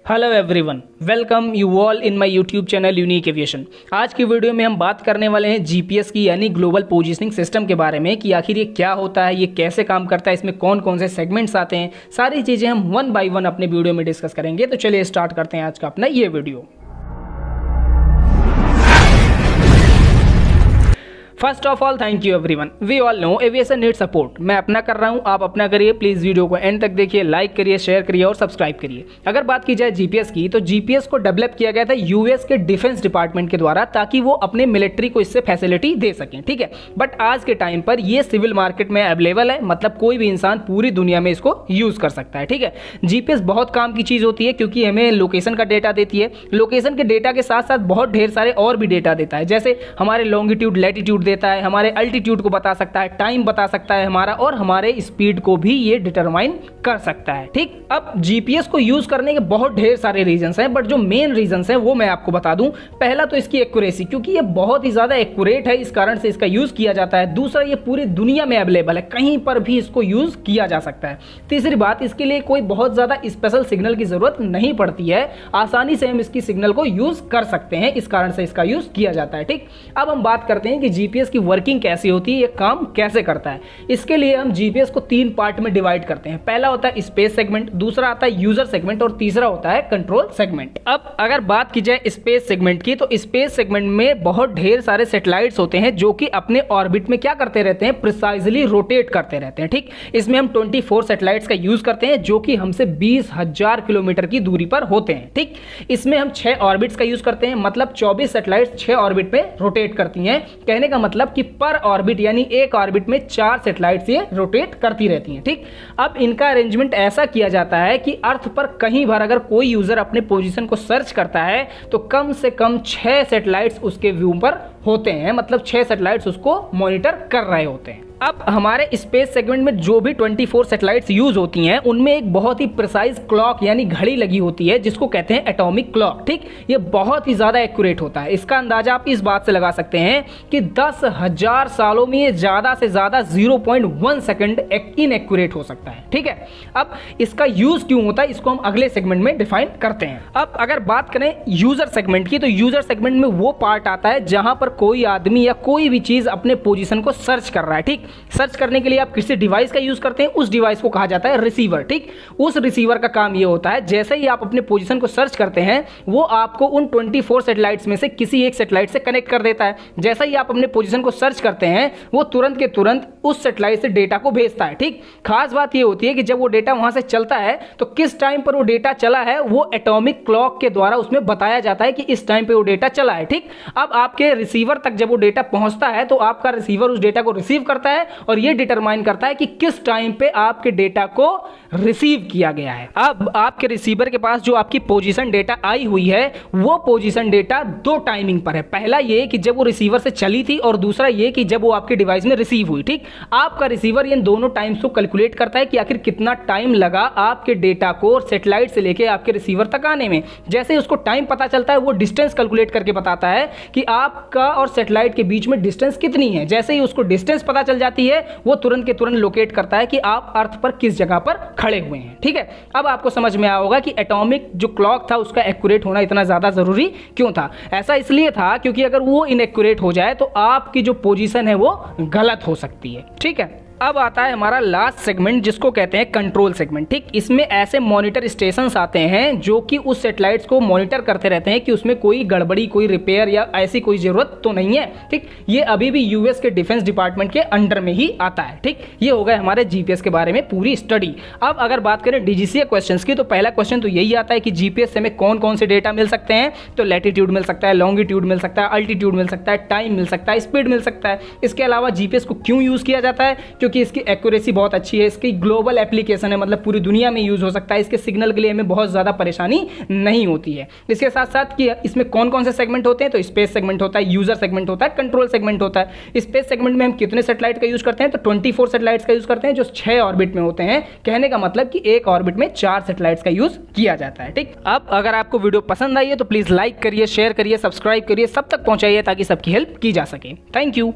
Hello everyone, welcome you all in my YouTube channel unique aviation. आज की video में हम बात करने वाले हैं जीपीएस की यानी ग्लोबल पोजीशनिंग सिस्टम के बारे में कि आखिर ये क्या होता है, ये कैसे काम करता है, इसमें कौन कौन से सेगमेंट्स आते हैं। सारी चीज़ें हम वन बाय वन अपने वीडियो में डिस्कस करेंगे। तो चलिए स्टार्ट करते हैं आज का अपना ये वीडियो। First of all thank you everyone. We all know aviation need support. मैं अपना कर रहा हूं, आप अपना करिए। प्लीज़ वीडियो को एंड तक देखिए, लाइक करिए, शेयर करिए और सब्सक्राइब करिए। अगर बात की जाए जीपीएस की, तो जीपीएस को डेवलप किया गया था यूएस के डिफेंस डिपार्टमेंट के द्वारा, ताकि वो अपने मिलिट्री को इससे फैसिलिटी दे सकें। ठीक है, बट आज के टाइम पर ये सिविल मार्केट में अवेलेबल है, मतलब कोई भी इंसान पूरी दुनिया में इसको यूज़ कर सकता है। ठीक है, जीपीएस बहुत काम की चीज़ होती है क्योंकि हमें लोकेशन का डेटा देती है। लोकेशन के डेटा के साथ साथ बहुत ढेर सारे और भी डेटा देता है, जैसे हमारे लॉन्गिट्यूड लैटिट्यूड देता है, हमारे अल्टीट्यूड को बता सकता है, टाइम बता सकता है हमारा, और हमारे स्पीड को भी ये डिटरमाइन कर सकता है। ठीक, अब जीपीएस को यूज करने के बहुत ढेर सारे रीजंस हैं, बट जो मेन रीजंस हैं वो मैं आपको बता दूं। पहला तो इसकी एक्यूरेसी, क्योंकि ये बहुत ही ज्यादा एक्यूरेट है, इस कारण से इसका यूज किया जाता है। दूसरा, ये पूरी दुनिया में अवेलेबल है, कहीं पर भी इसको यूज किया जा सकता है। तीसरी बात, इसके लिए कोई बहुत ज्यादा स्पेशल सिग्नल की जरूरत नहीं पड़ती है, आसानी से हम इसकी सिग्नल को यूज कर सकते हैं, इस कारण से इसका यूज किया जाता है। ठीक, अब हम बात करते हैं कि जीपीएस की वर्किंग कैसी होती है, ये काम कैसे करता है। इसके लिए हम जीपीएस को तीन पार्ट में डिवाइड करते हैं। पहला होता है स्पेस सेगमेंट, दूसरा आता है यूजर सेगमेंट और तीसरा होता है कंट्रोल सेगमेंट। अब अगर बात की जाए स्पेस सेगमेंट की, तो स्पेस सेगमेंट में बहुत ढेर सारे सैटेलाइट्स होते हैं जो कि अपने ऑर्बिट में क्या करते रहते हैं, प्रिसाइजली रोटेट करते रहते हैं। ठीक, इसमें हम 24 सैटेलाइट्स का यूज करते हैं जो कि हमसे 20,000 किलोमीटर की दूरी पर होते हैं। ठीक, इसमें हम 6 ऑर्बिट्स का यूज करते हैं, मतलब 24 सैटेलाइट्स 6 ऑर्बिट में रोटेट करती हैं। कहने का मतलब कि पर ऑर्बिट यानी एक ऑर्बिट में 4 सैटेलाइट्स ये रोटेट करती रहती हैं। ठीक, अब इनका अरेंजमेंट ऐसा किया जाता है कि अर्थ पर कहीं बार अगर कोई यूजर अपने पोजीशन को सर्च करता है तो कम से कम 6 सैटेलाइट्स उसके व्यू पर होते हैं, मतलब 6 सैटेलाइट्स उसको मॉनिटर कर रहे होते हैं। अब हमारे स्पेस सेगमेंट में जो भी 24 सैटेलाइट्स यूज होती हैं, उनमें एक बहुत ही प्रिसाइज क्लॉक यानी घड़ी लगी होती है जिसको कहते हैं एटॉमिक क्लॉक। ठीक, ये बहुत ही ज्यादा एक्यूरेट होता है। इसका अंदाजा आप इस बात से लगा सकते हैं कि 10,000 सालों में ये ज्यादा से ज्यादा 0.1 सेकंड इनएक्यूरेट हो सकता है। ठीक है, अब इसका यूज क्यों होता है, इसको हम अगले सेगमेंट में डिफाइन करते हैं। अब अगर बात करें यूजर सेगमेंट की, तो यूजर सेगमेंट में वो पार्ट आता है जहां पर कोई आदमी या कोई भी चीज अपने पोजीशन को सर्च कर रहा है। ठीक, सर्च करने के लिए आप किसी डिवाइस का यूज करते हैं, उस डिवाइस को कहा जाता है रिसीवर। ठीक, उस रिसीवर का काम यह होता है, जैसे ही आप अपने पोजीशन को सर्च करते हैं वो आपको उन 24 सैटेलाइट्स में से किसी एक सैटेलाइट से कनेक्ट कर देता है। जैसा ही आप अपने पोजीशन को सर्च करते हैं वो तुरंत के तुरंत उस सैटेलाइट से डेटा को भेजता है। ठीक, खास बात यह होती है कि जब वो डेटा वहां से चलता है तो किस टाइम पर वो डेटा चला है वो एटॉमिक क्लॉक के द्वारा उसमें बताया जाता है कि इस टाइम पे वो डेटा चला है। ठीक, अब आपके रिसीवर तक जब वो डेटा पहुंचता है तो आपका रिसीवर उस डेटा को रिसीव करता है और यह डिटरमाइन करता है कि किस टाइम पे आपके डेटा को रिसीव किया गया है। अब आपके रिसीवर के पास जो आपकी पोजीशन डेटा आई हुई है वो पोजीशन डेटा 2 टाइमिंग पर है। पहला ये कि जब वो रिसीवर से चली थी और दूसरा ये कि जब वो आपके डिवाइस में रिसीव हुई। ठीक, आपका रिसीवर इन दोनों टाइम्स को कैलकुलेट करता है कि आखिर कितना टाइम लगा आपके डेटा को सैटेलाइट से लेके आपके रिसीवर तक आने में। जैसे ही उसको टाइम पता चलता है वो डिस्टेंस कैलकुलेट करके बताता है कि आपका और सैटेलाइट के बीच में डिस्टेंस कितनी है। जैसे ही उसको डिस्टेंस पता चल जाती है वो तुरंत के तुरंत लोकेट करता है कि आप अर्थ पर किस जगह पर खड़े हुए हैं। ठीक है, अब आपको समझ में आया होगा कि एटॉमिक जो क्लॉक था उसका एक्यूरेट होना इतना ज्यादा जरूरी क्यों था। ऐसा इसलिए था क्योंकि अगर वो इनएक्यूरेट हो जाए तो आपकी जो पोजीशन है वो गलत हो सकती है। ठीक है, अब आता है हमारा लास्ट सेगमेंट जिसको कहते हैं कंट्रोल सेगमेंट। ठीक, इसमें ऐसे मॉनिटर स्टेशंस आते हैं जो कि उस सैटेलाइट्स को मॉनिटर करते रहते हैं कि उसमें कोई गड़बड़ी, कोई रिपेयर या ऐसी कोई जरूरत तो नहीं है। ठीक, ये अभी भी यूएस के डिफेंस डिपार्टमेंट के अंडर में ही आता है। ठीक, ये हो गया हमारे जीपीएस के बारे में पूरी स्टडी। अब अगर बात करें डीजीसीए क्वेश्चंस की, तो पहला क्वेश्चन तो यही आता है कि जीपीएस से हमें कौन कौन से डेटा मिल सकते हैं। तो लैटिट्यूड मिल सकता है, लॉन्गिट्यूड मिल सकता है, अल्टीट्यूड मिल सकता है, टाइम मिल सकता है, स्पीड मिल सकता है। इसके अलावा जीपीएस को क्यों यूज किया जाता है, क्योंकि इसकी एक्यूरेसी बहुत अच्छी है, इसकी ग्लोबल एप्लीकेशन है, मतलब पूरी दुनिया में यूज हो सकता है, इसके सिग्नल के लिए हमें बहुत ज्यादा परेशानी नहीं होती है। इसके साथ साथ कि इसमें कौन कौन से सेगमेंट होते हैं, तो स्पेस सेगमेंट होता है, यूजर सेगमेंट होता है, कंट्रोल सेगमेंट होता है। स्पेस सेगमेंट में हम कितने सैटेलाइट का यूज करते हैं, तो 24 सैटेलाइट्स का यूज करते हैं जो 6 ऑर्बिट में होते हैं। कहने का मतलब कि एक ऑर्बिट में 4 सैटेलाइट्स का यूज किया जाता है। ठीक, अब अगर आपको वीडियो पसंद आई है तो प्लीज लाइक करिए, शेयर करिए, सब्सक्राइब करिए, सब तक पहुंचाइए ताकि सबकी हेल्प की जा सके। Thank you.